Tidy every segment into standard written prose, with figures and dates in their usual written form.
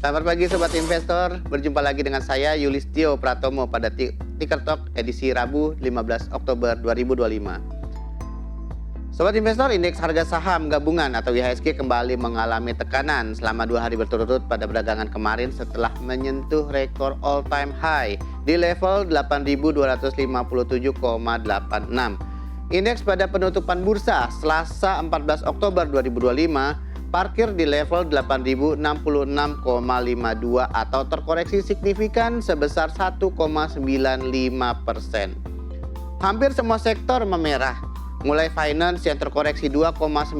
Selamat pagi Sobat Investor, berjumpa lagi dengan saya Yulistio Pratomo pada Ticker Talk edisi Rabu 15 Oktober 2025. Sobat Investor, indeks harga saham gabungan atau IHSG kembali mengalami tekanan selama 2 hari berturut-turut pada perdagangan kemarin setelah menyentuh rekor all time high di level 8.257,86. Indeks pada penutupan bursa Selasa 14 Oktober 2025 parkir di level 8.066,52 atau terkoreksi signifikan sebesar 1,95%. Hampir semua sektor memerah, mulai finance yang terkoreksi 2,9%,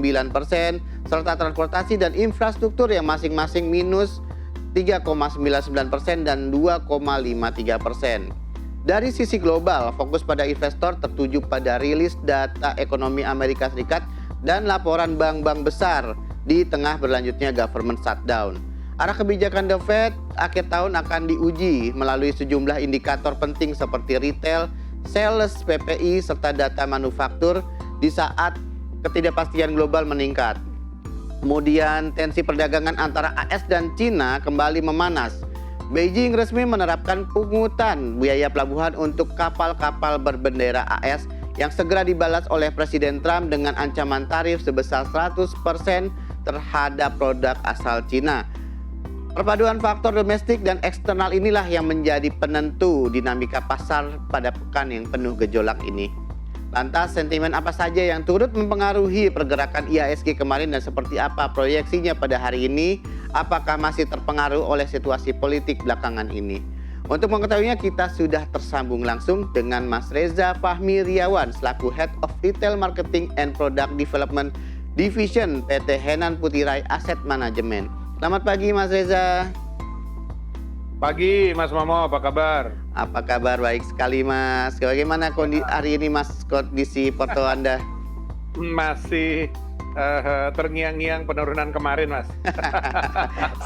serta transportasi dan infrastruktur yang masing-masing minus 3,99% dan 2,53%. Dari sisi global, fokus pada investor tertuju pada rilis data ekonomi Amerika Serikat dan laporan bank-bank besar di tengah berlanjutnya government shutdown. Arah kebijakan The Fed akhir tahun akan diuji melalui sejumlah indikator penting seperti retail, sales PPI, serta data manufaktur di saat ketidakpastian global meningkat. Kemudian tensi perdagangan antara AS dan Cina kembali memanas. Beijing resmi menerapkan pungutan biaya pelabuhan untuk kapal-kapal berbendera AS yang segera dibalas oleh Presiden Trump dengan ancaman tarif sebesar 100% terhadap produk asal Cina. Perpaduan faktor domestik dan eksternal inilah yang menjadi penentu dinamika pasar pada pekan yang penuh gejolak ini. Lantas, sentimen apa saja yang turut mempengaruhi pergerakan IHSG kemarin dan seperti apa proyeksinya pada hari ini? Apakah masih terpengaruh oleh situasi politik belakangan ini? Untuk mengetahuinya, kita sudah tersambung langsung dengan Mas Reza Fahmi Riawan selaku Head of Retail Marketing and Product Development Division PT Henan Putirai Asset Management. Selamat pagi Mas Reza. Pagi Mas Momo, apa kabar? Apa kabar? Baik sekali Mas. Bagaimana hari ini Mas, kondisi porto Anda? Masih terngiang-ngiang penurunan kemarin Mas.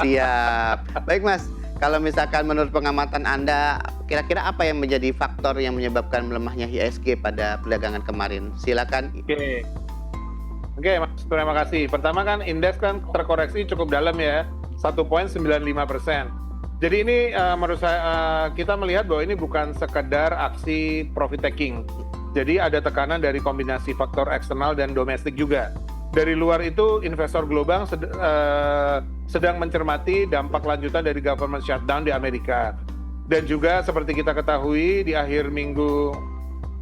Siap. Baik Mas, kalau misalkan menurut pengamatan Anda, kira-kira apa yang menjadi faktor yang menyebabkan melemahnya IHSG pada perdagangan kemarin? Silakan. Oke Mas, terima kasih. Pertama kan indeks kan terkoreksi cukup dalam ya, 1,95%. Jadi ini menurut saya kita melihat bahwa ini bukan sekedar aksi profit taking. Jadi ada tekanan dari kombinasi faktor eksternal dan domestik juga. Dari luar itu investor global sedang mencermati dampak lanjutan dari government shutdown di Amerika. Dan juga seperti kita ketahui di akhir minggu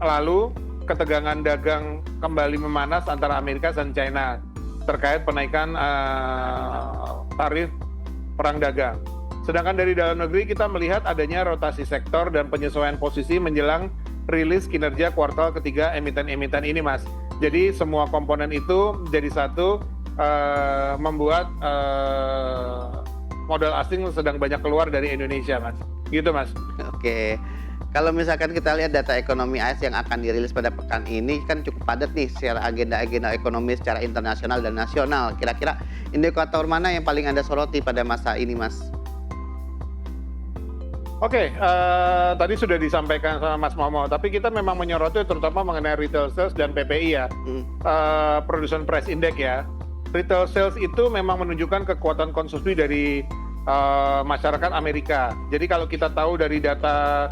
lalu ketegangan dagang kembali memanas antara Amerika dan China terkait penaikan tarif perang dagang. Sedangkan dari dalam negeri kita melihat adanya rotasi sektor dan penyesuaian posisi menjelang rilis kinerja kuartal ketiga emiten-emiten ini Mas. Jadi semua komponen itu jadi satu membuat modal asing sedang banyak keluar dari Indonesia Mas. Gitu Mas. Oke. Kalau misalkan kita lihat data ekonomi AS yang akan dirilis pada pekan ini kan cukup padat nih secara agenda-agenda ekonomi secara internasional dan nasional. Kira-kira indikator mana yang paling Anda soroti pada masa ini Mas? Oke, tadi sudah disampaikan sama Mas Momo, tapi kita memang menyoroti terutama mengenai retail sales dan PPI ya, Production Price Index ya. Retail sales itu memang menunjukkan kekuatan konsumsi dari masyarakat Amerika. Jadi kalau kita tahu dari data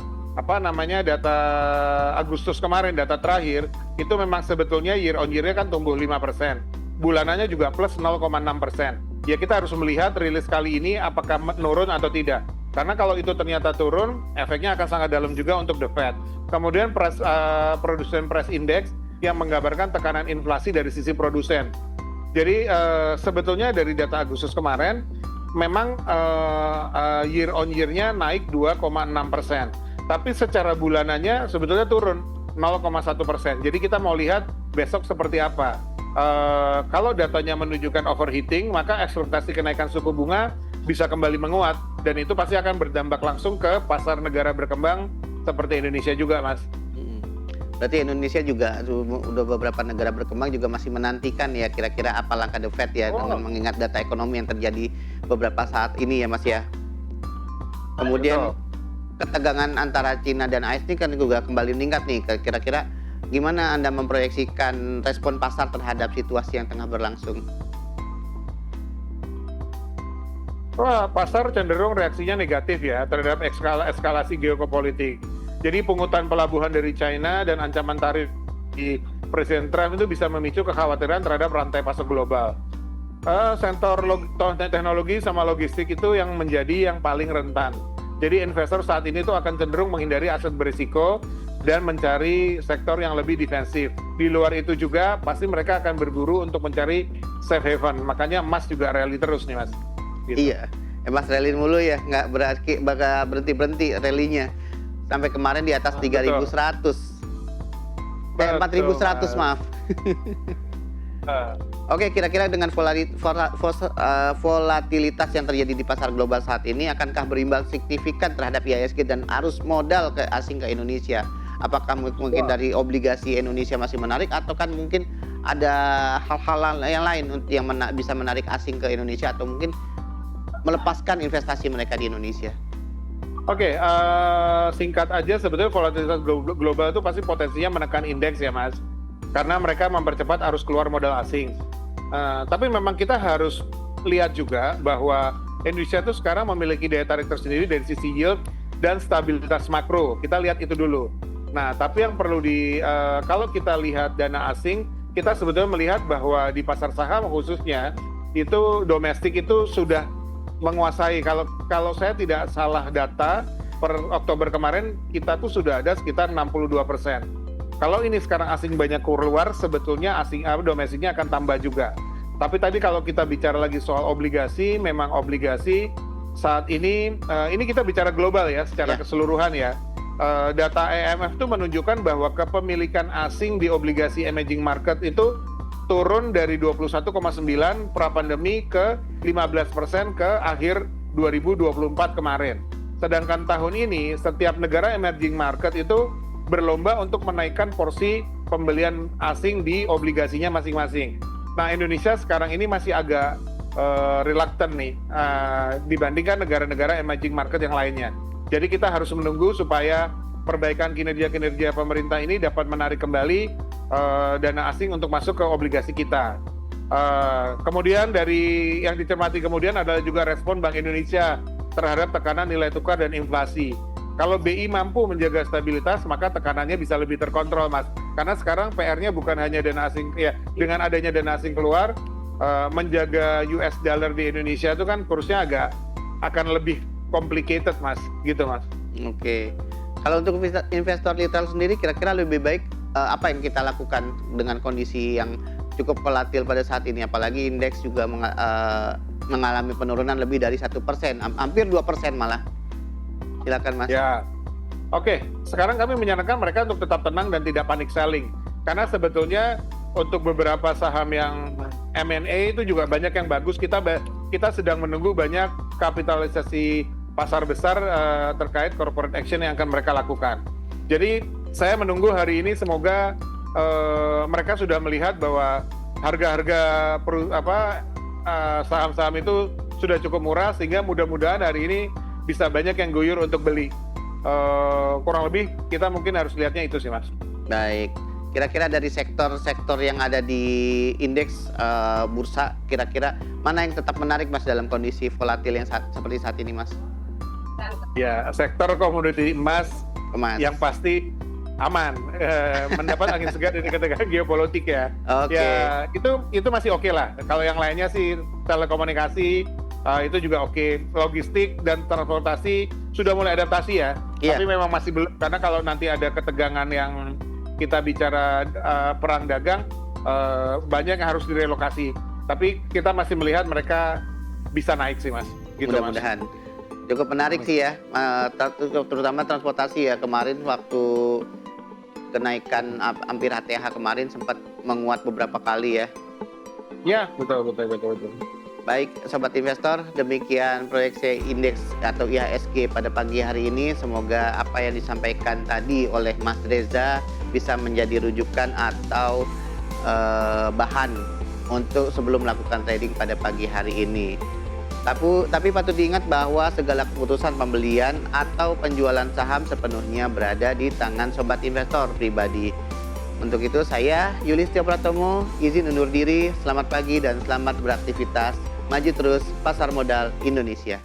data Agustus kemarin, data terakhir, itu memang sebetulnya year on year-nya kan tumbuh 5%. Bulanannya juga plus 0,6%. Ya kita harus melihat rilis kali ini apakah menurun atau tidak. Karena kalau itu ternyata turun, efeknya akan sangat dalam juga untuk The Fed. Kemudian Production Price Index yang menggambarkan tekanan inflasi dari sisi produsen. Jadi sebetulnya dari data Agustus kemarin, memang year on year-nya naik 2,6%. Tapi secara bulanannya sebetulnya turun 0,1%. Jadi kita mau lihat besok seperti apa. Kalau datanya menunjukkan overheating, maka ekspektasi kenaikan suku bunga bisa kembali menguat. Dan itu pasti akan berdampak langsung ke pasar negara berkembang seperti Indonesia juga, Mas. Berarti Indonesia juga udah beberapa negara berkembang juga masih menantikan ya kira-kira apa langkah The Fed ya dengan mengingat data ekonomi yang terjadi beberapa saat ini ya Mas ya. Kemudian ketegangan antara Cina dan AS ini kan juga kembali meningkat nih. Kira-kira gimana Anda memproyeksikan respon pasar terhadap situasi yang tengah berlangsung? Wah, pasar cenderung reaksinya negatif ya terhadap eskalasi geopolitik. Jadi pungutan pelabuhan dari China dan ancaman tarif di Presiden Trump itu bisa memicu kekhawatiran terhadap rantai pasok global. Sektor teknologi sama logistik itu yang menjadi yang paling rentan. Jadi investor saat ini tuh akan cenderung menghindari aset berisiko dan mencari sektor yang lebih defensif. Di luar itu juga pasti mereka akan berburu untuk mencari safe haven. Makanya emas juga rally terus nih Mas. Gitu. Iya, emas rally mulu ya, nggak bakal berhenti rallynya. Sampai kemarin di atas 3.100. 4.100 maaf. Oke, kira-kira dengan volatilitas yang terjadi di pasar global saat ini, akankah berimbas signifikan terhadap IHSG dan arus modal ke asing ke Indonesia? Apakah mungkin dari obligasi Indonesia masih menarik, atau kan mungkin ada hal-hal yang lain yang bisa menarik asing ke Indonesia, atau mungkin melepaskan investasi mereka di Indonesia? Oke, singkat aja, sebetulnya volatilitas global itu pasti potensinya menekan indeks ya Mas, karena mereka mempercepat arus keluar modal asing. Tapi memang kita harus lihat juga bahwa Indonesia itu sekarang memiliki daya tarik tersendiri dari sisi yield dan stabilitas makro. Kita lihat itu dulu. Nah, tapi yang perlu kalau kita lihat dana asing, kita sebetulnya melihat bahwa di pasar saham khususnya itu domestik itu sudah menguasai. Kalau saya tidak salah data per Oktober kemarin kita tuh sudah ada sekitar 62%. Kalau ini sekarang asing banyak keluar, sebetulnya domestiknya akan tambah juga. Tapi tadi kalau kita bicara lagi soal obligasi, memang obligasi saat ini kita bicara global ya, secara keseluruhan ya. Data IMF itu menunjukkan bahwa kepemilikan asing di obligasi emerging market itu turun dari 21,9 pra-pandemi ke 15% ke akhir 2024 kemarin. Sedangkan tahun ini setiap negara emerging market itu berlomba untuk menaikkan porsi pembelian asing di obligasinya masing-masing. Nah, Indonesia sekarang ini masih agak reluctant nih dibandingkan negara-negara emerging market yang lainnya. Jadi kita harus menunggu supaya perbaikan kinerja pemerintah ini dapat menarik kembali dana asing untuk masuk ke obligasi kita. Kemudian dari yang dicermati kemudian adalah juga respon Bank Indonesia terhadap tekanan nilai tukar dan inflasi. Kalau BI mampu menjaga stabilitas, maka tekanannya bisa lebih terkontrol, Mas. Karena sekarang PR-nya bukan hanya dana asing, ya dengan adanya dana asing keluar, menjaga US dollar di Indonesia itu kan kursnya akan lebih complicated, Mas. Gitu, Mas. Oke. Kalau untuk investor retail sendiri, kira-kira lebih baik apa yang kita lakukan dengan kondisi yang cukup volatil pada saat ini, apalagi indeks juga mengalami penurunan lebih dari 1%, hampir 2% malah. Silakan Mas. Ya, oke. Sekarang kami menyarankan mereka untuk tetap tenang dan tidak panik selling, karena sebetulnya untuk beberapa saham yang M&A itu juga banyak yang bagus. Kita sedang menunggu banyak kapitalisasi pasar besar terkait corporate action yang akan mereka lakukan. Jadi saya menunggu hari ini, semoga mereka sudah melihat bahwa harga-harga saham-saham itu sudah cukup murah, sehingga mudah-mudahan hari ini bisa banyak yang guyur untuk beli. Kurang lebih kita mungkin harus lihatnya itu sih Mas. Baik, kira-kira dari sektor-sektor yang ada di indeks bursa, kira-kira mana yang tetap menarik Mas dalam kondisi volatil yang seperti saat ini Mas? Ya, sektor komoditi emas yang pasti aman, mendapat angin segar dari ketegangan geopolitik ya. Oke. Ya itu masih oke lah. Kalau yang lainnya sih telekomunikasi itu juga oke. Logistik dan transportasi sudah mulai adaptasi ya. Tapi memang masih belum, karena kalau nanti ada ketegangan yang kita bicara perang dagang, banyak yang harus direlokasi. Tapi kita masih melihat mereka bisa naik sih Mas. Gitu, mudah-mudahan. Cukup menarik sih ya, terutama transportasi ya. Kemarin waktu kenaikan hampir HTH kemarin sempat menguat beberapa kali ya. Ya, betul. Baik, sobat investor, demikian proyeksi indeks atau IHSG pada pagi hari ini. Semoga apa yang disampaikan tadi oleh Mas Reza bisa menjadi rujukan atau bahan untuk sebelum melakukan trading pada pagi hari ini. Tapi patut diingat bahwa segala keputusan pembelian atau penjualan saham sepenuhnya berada di tangan sobat investor pribadi. Untuk itu saya, Yulistio Pratomo, izin undur diri. Selamat pagi dan selamat beraktivitas. maju terus pasar modal Indonesia.